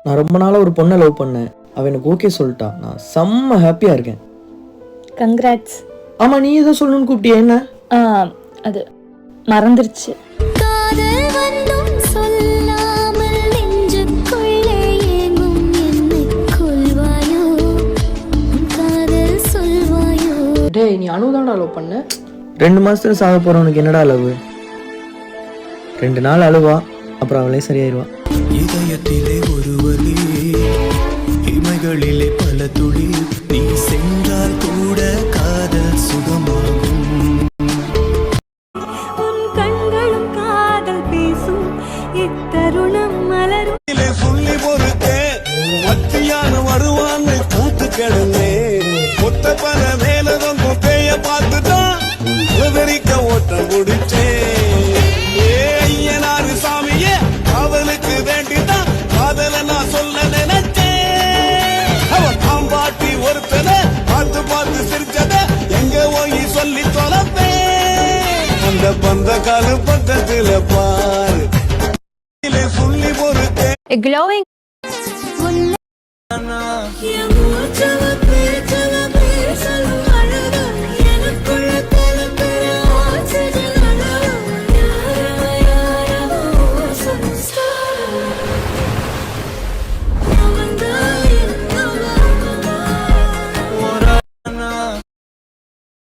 நான் ரொம்ப நாளாக ஒரு பொண்ணை லவ் பண்ணேன். அவள் எனக்கு ஓகே சொல்லிட்டா. நான் செம்ம ஹாப்பியாக இருக்கேன். கங்க்ராட்ஸ். ஆமாம், நீ ஏதோ சொல்லணும்னு கூப்பிட்டியா? என்ன? அது மறந்துருச்சு. டேய், நீ அனுதான்டா லவ் பண்ண? 2 மாசத்துல சாக போறவனுக்கு என்னடா அளவு? 2 நாள் அழுவா, அப்புறம் அவளே சரியாயிருவா. இதயத்திலே ஒரு வலி, இமைகளிலே பல துளி, நீ சென்றால் கூட காதல் சுகமாகும். உன் கண்களும் காதல் பேசும் இத்தருணம் மலரும். சொல்லி பொறுத்தே மத்தியான வருவான்னு கூத்து கிடந்தே மொத்த பல மேலதும் குப்பைய பார்த்துதான் உதறிக்க ஓட்டம் குடிச்சேன். ஐயனாரு சாமியே காதலுக்கு வேண்டிதான் காதல நான் சொல்ல நினைச்சேன். அவன் பாம்பாட்டி ஒருத்தன பார்த்து பார்த்து சிரிச்சத எங்க போய் சொல்லி தொலைப்பேன். அந்த பந்த கால பக்கத்துல பாரு சொல்லி பொறுத்தே Glowing.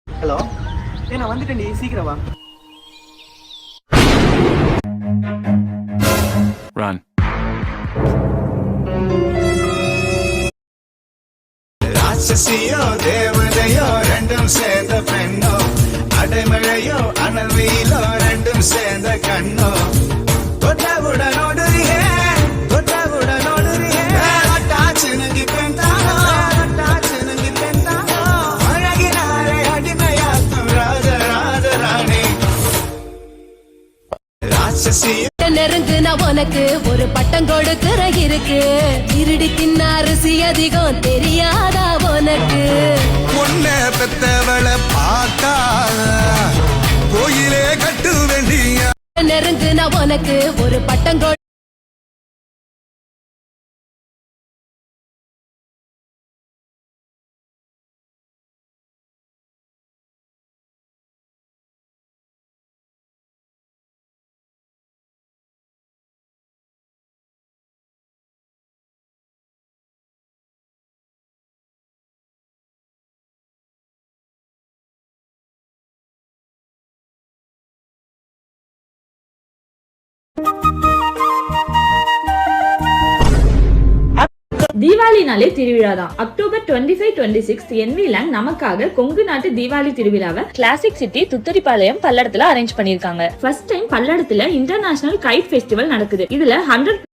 ஹலோ, நான் வந்துட்டேன், சீக்கிரம் வா. Run. ராட்சசியோ தேவதையோ ரெண்டும் சேர்ந்த பெண்ணோ, அடைமழையோ அனல் வெயிலோ ரெண்டும் சேர்ந்த கண்ணோ, தொட்டவுடன் ஓடுறியே தொட்டவுடன் ஓடுறியே சினுங்கி பெண்தானோ சினுங்கி பெண்தானோ அழகினாரை அடிமையாக்கும் ராஜராஜராணி ராட்சசியோ. நெருங்குனா உனக்கு ஒரு பட்டம் கொடுக்கிற இருக்கு, இருடி தின்ன அரிசி அதிகம் தெரியாதா உனக்கு? பொண்ண பெத்தவளை பார்த்தா கோயிலே கட்டு வேண்டிய. நெருங்குனா உனக்கு ஒரு பட்டம் கொடு. தீபாவளினாலே திருவிழா தான். அக்டோபர் 25-26 என்விலாங் நமக்காக கொங்கு நாட்டு தீபாவளி திருவிழாவை கிளாசிக் சிட்டி துத்தரிப்பாளையம் பல்லடத்துல அரேஞ்ச் பண்ணிருக்காங்க. ஃபர்ஸ்ட் டைம் பல்லடத்துல இன்டர்நேஷனல் கைட் ஃபெஸ்டிவல் நடக்குது. இதுல 100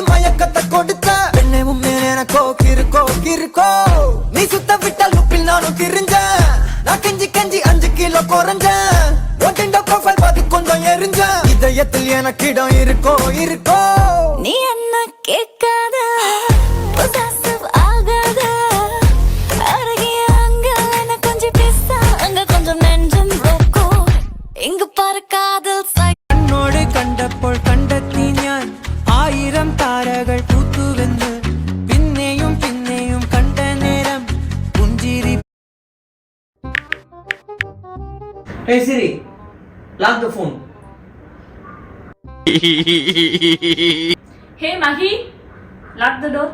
மயக்கத்தை கொடுத்த பெண்ணையும் எனக்கோ கிருக்கோ கிருக்கோ, நீ சுத்த விட்டால் உப்பில் நானும் கிரிஞ்சேன். நான் கஞ்சி கஞ்சி 5 கிலோ குறைஞ்சேன். ப்ரொஃபைல் பார்த்து கொஞ்சம் எரிஞ்சேன். இதயத்தில் எனக்கு இடம் இருக்கோ இருக்கோ. நீ என்ன கேட்காத ஆகாத அருகிய அங்க என்ன கொஞ்சம் பேச அங்க கொஞ்சம் நெஞ்சம் போக்கும். இங்கு பாரு காதல் கண்ணோடு கண்டപ്പോൾ കണ്ടെത്തി ഞാൻ 1000 താരകൾ പൂത്തുവെന്ന് പിന്നെയും പിന്നെയും കണ്ട നേരം പുഞ്ചിരി. Hey Siri, lock the phone. Hey Mahi, lock the door.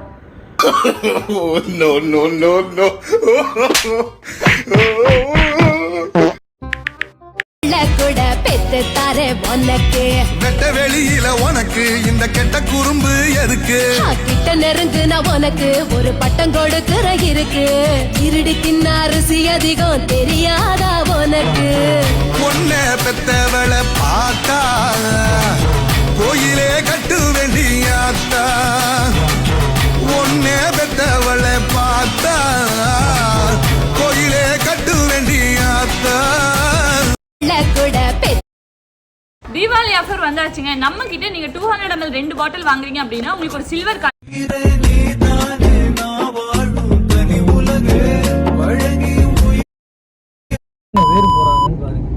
Oh, no. கூட பெத்த எடுத்து தாரே உனக்கு. வெட்ட வெளியில உனக்கு இந்த கெட்ட குறும்பு எதுக்கு? கிட்ட நெருங்குனா உனக்கு ஒரு பட்டம் கொடுக்கிற இருக்கு. இருடி தின்ன அரிசி அதிகம் தெரியாதா உனக்கு? பொண்ண பெத்தவளை பார்த்தா கோயிலே கட்டு வேண்டியாத்தா. ஒன்னே பெத்தவளை பார்த்தா கோயிலே கட்டு வேண்டியாத்தா. கூட தீபாவளி ஆஃபர் வந்தாச்சுங்க. நம்ம கிட்ட நீங்க 200 ml 2 பாட்டில் வாங்குறீங்க அப்படின்னா உங்களுக்கு ஒரு சில்வர் வேறு போறாங்கன்னு பாருங்க.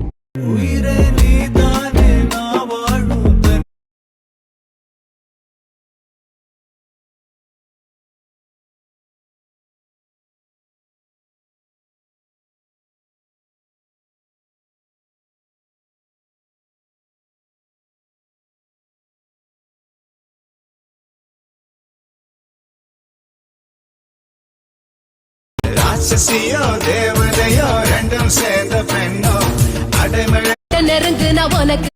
ராட்சசியோ தேவதையோ ரெண்டும் சேர்ந்த பெண்ணோ அடைமழை நெருங்குனா உனக்கு.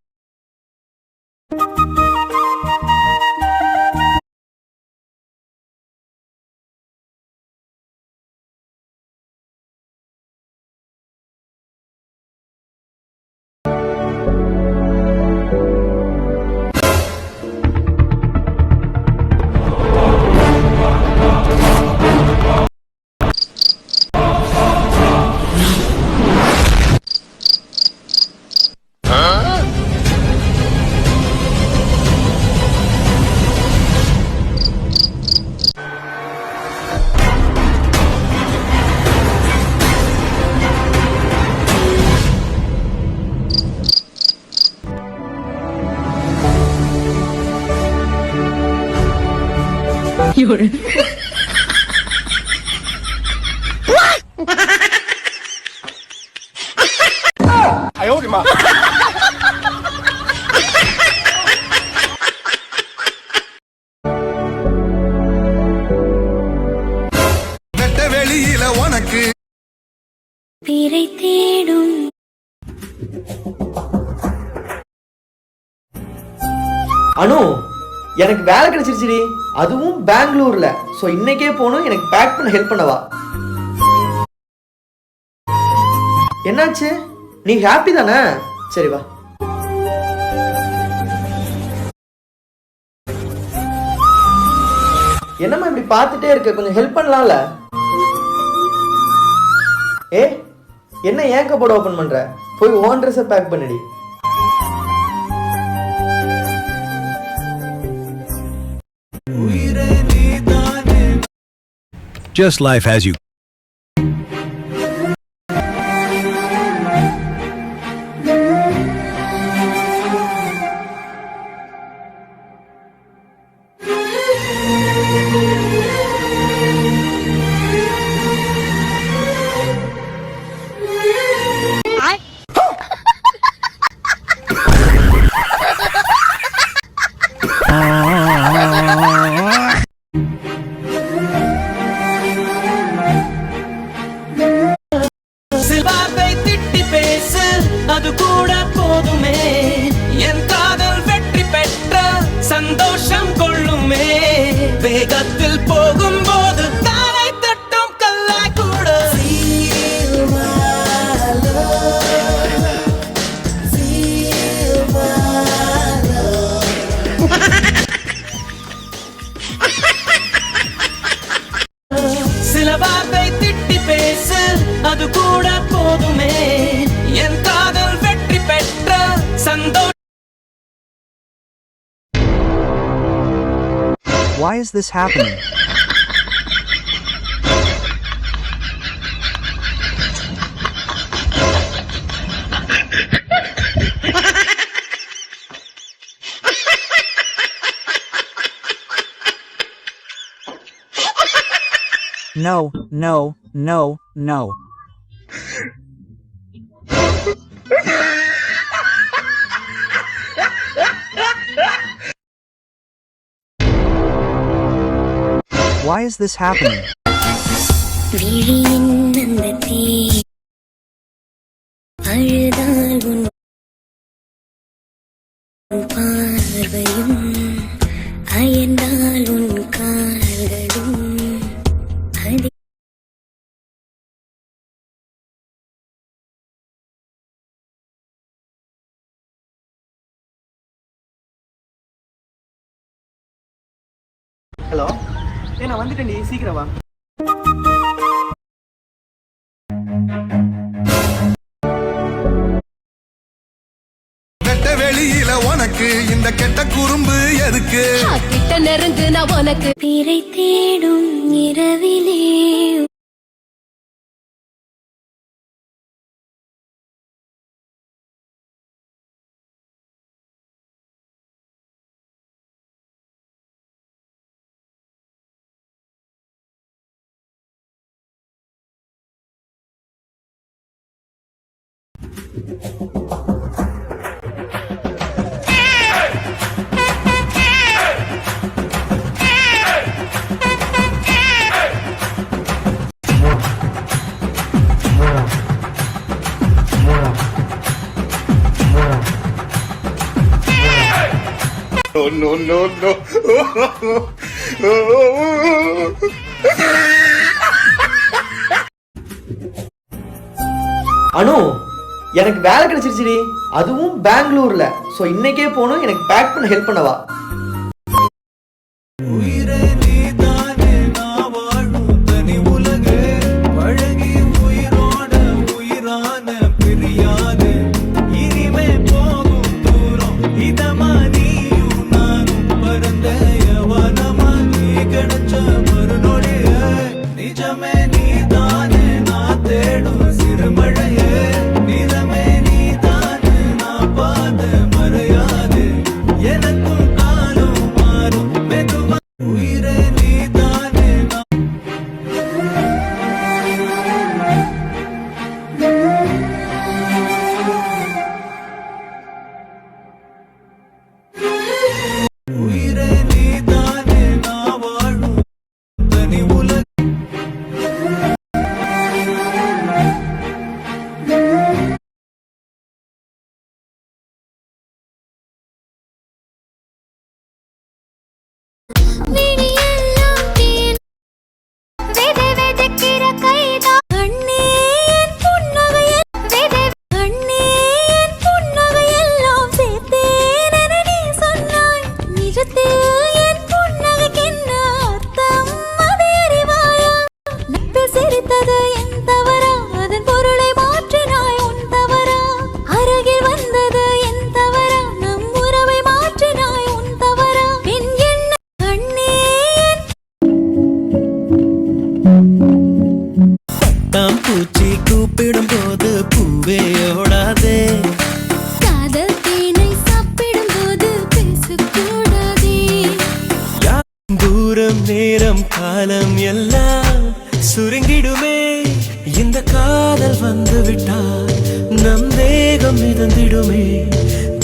வெட்ட வெளியில உனக்கு பிறை தேடும் அனு, எனக்கு வேலை கிடைச்சிருச்சுடி, அதுவும் பெங்களூர்ல. சோ இன்னைக்கே போகணும். எனக்கு பேக் பண்ண ஹெல்ப் பண்ணவா? என்னாச்சு? நீ ஹாப்பி தானே? சரி வா. என்னம்மா இப்படி பார்த்துட்டே இருக்க? கொஞ்சம் ஹெல்ப் பண்ணலாம்ல? ஏ என்ன ஏன் கபோர்டு ஓபன் பண்ற? போய் ஓன் ட்ரெஸ்ஸை back பண்ணுடி. Just life has you. அது கூட போதுமே, என் காதல் வெற்றி பெற்ற சந்தோஷம் கொள்ளுமே. வேகத்தில் போகும்போது தாரை தட்டும் கல்லாய் கூட சில வார்த்தை திட்டி பேசு, அது கூட போதுமே, என் காதல் வெற்றி பெற்ற சந்தோஷம். Why is this happening? No, no, no, no. Why is this happening? விழியின் அந்த தீ அழுதால் உன் பார்வையும் அயர்ந்தால் உன் கால்களும் அடி ஹலோ நான் வந்துட்டேன், சீக்கிரம் வா. வெட்ட வெளியில உனக்கு இந்த கெட்ட குறும்பு எதுக்கு கிட்ட நெருங்கு நான் உனக்கு பிறை தேடும் இரவிலே அனு, எனக்கு வேலை கிடைச்சிருச்சுடி, அதுவும் பெங்களூர்ல. ஸோ இன்னைக்கே போகணும், எனக்கு பேக் பண்ண ஹெல்ப் பண்ணவா? உயிரே நீதானே நான் வாழும் தனி உலகு பழகி உயிரோட உயிரான பிரியாது இனிமே போகும் தூரம் இதமா நீயும் நானும் பரந்த யவனமா நீ கிடைச்ச மறுநொடிய நிஜமே நீதானே நான் தேடும் சிறுமழையே நிறமே நீதானே நான் பாத மறையாது எனக்கும் காலம் மாறும் மெதுவா உயிரே நீதானே நான் உயிரே நீதானே நான் வாழும் தனி உலகு விழியெல்லாம் தேன் விதை விதைக்கிற கைதான் கண்ணே என் புன்னகையில் விதை கண்ணே என் புன்னகையெல்லாம் சேர்த்தேன் என நீ சொன்னாய் நிஜத்தில் என் புன்னகைக்கென்ன அர்த்தம் அதை அறிவாயா நட்பில் சிரித்தது என் தவறா அதன் பொருளை மாற்றினாய் உன் தவறா அருகில் வந்தது என் தவறா நம் உறவை மாற்றினாய் உன் தவறா என் எண்ண கண்ணே தாம் பூச்சி கூப்பிடும் போது பூவே ஓடாதே காதல் தேனை சாப்பிடும் போது பேசக்கூடாதே தூரம் நேரம் காலம் எல்லாம் சுருங்கிடுமே இந்த காதல் வந்து விட்டால் நம் தேகம் மிதந்திடுமே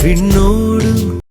விண்ணோடும்